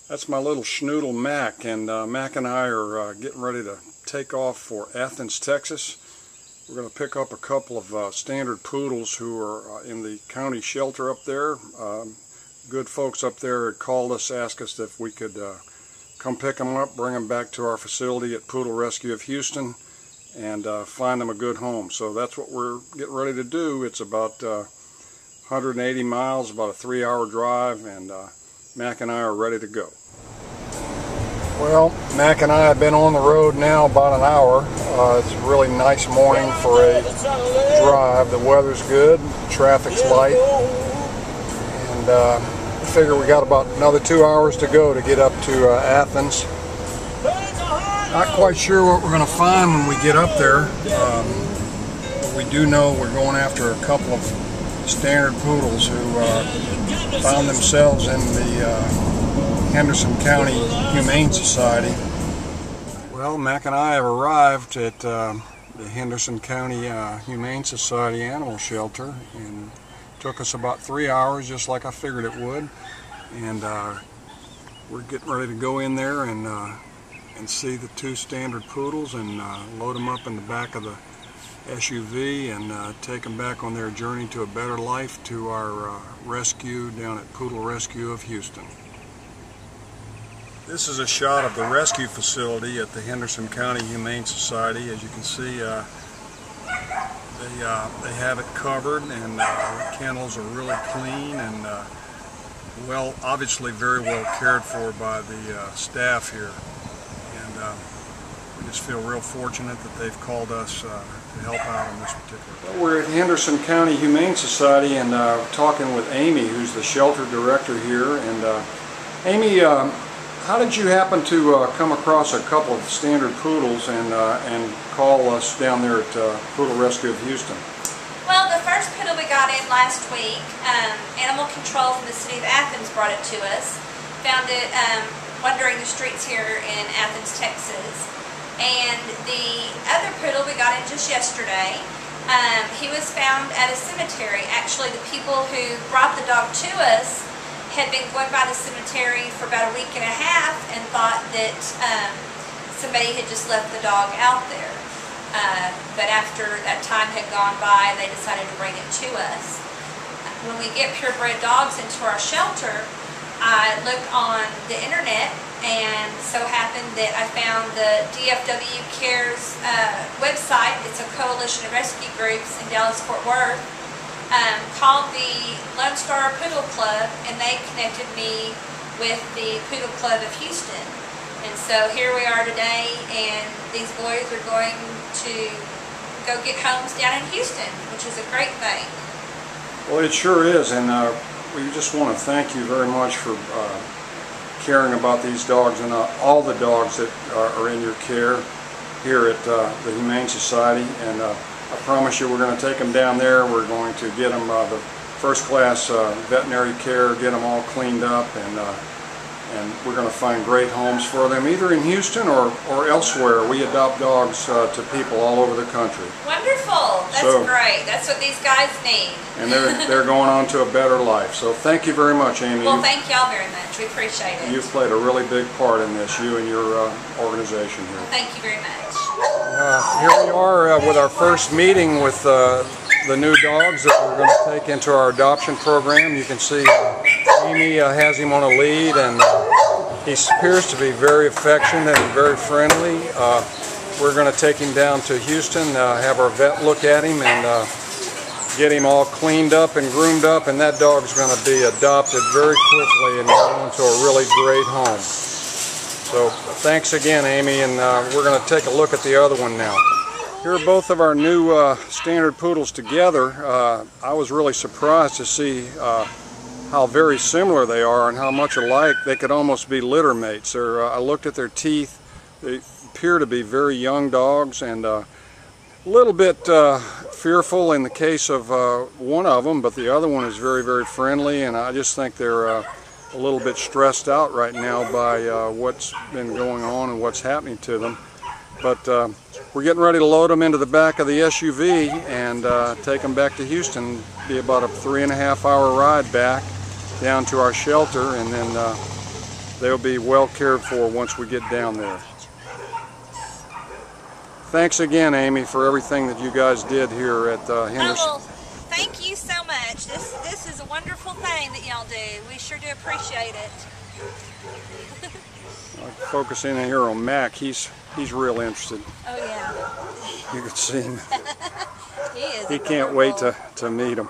That's my little schnoodle Mac, and Mac and I are getting ready to take off for Athens, Texas. We're going to pick up a couple of standard poodles who are in the county shelter up there. Good folks up there had called us, asked us if we could come pick them up, bring them back to our facility at Poodle Rescue of Houston, and find them a good home. So that's what we're getting ready to do. It's about 180 miles, about a 3-hour drive, and Mac and I are ready to go. Well, Mac and I have been on the road now about an hour. It's a really nice morning for a drive. The weather's good, traffic's light, and I figure we got about another 2 hours to go to get up to Athens. Not quite sure what we're going to find when we get up there. But we do know we're going after a couple of standard poodles who found themselves in the Henderson County Humane Society. Well, Mac and I have arrived at the Henderson County Humane Society Animal Shelter, and it took us about 3 hours, just like I figured it would. And we're getting ready to go in there and see the two standard poodles and load them up in the back of the SUV and take them back on their journey to a better life to our rescue down at Poodle Rescue of Houston. This is a shot of the rescue facility at the Henderson County Humane Society. As you can see, they have it covered, and the kennels are really clean and well, obviously very well cared for by the staff here. And we just feel real fortunate that they've called us to help out on this particular. Well, we're at Henderson County Humane Society and talking with Amy, who's the shelter director here. And Amy, how did you happen to come across a couple of standard poodles and call us down there at Poodle Rescue of Houston? Well, the first poodle we got in last week, animal control from the city of Athens brought it to us. Found it wandering the streets here in Athens, Texas. And the other poodle we got in just yesterday, he was found at a cemetery. Actually, the people who brought the dog to us had been going by the cemetery for about a week and a half and thought that somebody had just left the dog out there. But after that time had gone by, they decided to bring it to us. When we get purebred dogs into our shelter, I looked on the internet, and so happened that I found the DFW Cares website. It's a coalition of rescue groups in Dallas-Fort Worth. Called the Lone Star Poodle Club, and they connected me with the Poodle Club of Houston. And so here we are today, and these boys are going to go get homes down in Houston, which is a great thing. Well, it sure is, and we just want to thank you very much for caring about these dogs and all the dogs that are in your care here at the Humane Society. And I promise you we're going to take them down there. We're going to get them the first-class veterinary care, get them all cleaned up, and we're going to find great homes for them, either in Houston or elsewhere. We adopt dogs to people all over the country. Wonderful. That's great. That's what these guys need. And they're going on to a better life. So thank you very much, Amy. Well, thank y'all very much. We appreciate it. You've played a really big part in this, you and your organization here. Well, thank you very much. Here we are with our first meeting with the new dogs that we're going to take into our adoption program. You can see Amy has him on a lead, and he appears to be very affectionate and very friendly. We're going to take him down to Houston, have our vet look at him, and get him all cleaned up and groomed up, and that dog's going to be adopted very quickly and go into a really great home. So thanks again, Amy, and we're going to take a look at the other one now. Here are both of our new standard poodles together. I was really surprised to see how very similar they are and how much alike. They could almost be litter mates. I looked at their teeth. They appear to be very young dogs, and a little bit fearful in the case of one of them, but the other one is very, very friendly, and I just think they're a little bit stressed out right now by what's been going on and what's happening to them. But we're getting ready to load them into the back of the SUV and take them back to Houston. Be about a 3.5-hour ride back down to our shelter, and then they'll be well cared for once we get down there. Thanks again, Amy, for everything that you guys did here at Henderson. Oh, well, thank you so much. This is a wonderful thing that y'all do. We sure do appreciate it. Focus in here on Mac. He's real interested. Oh yeah. You can see him. He is. He can't wait to meet him.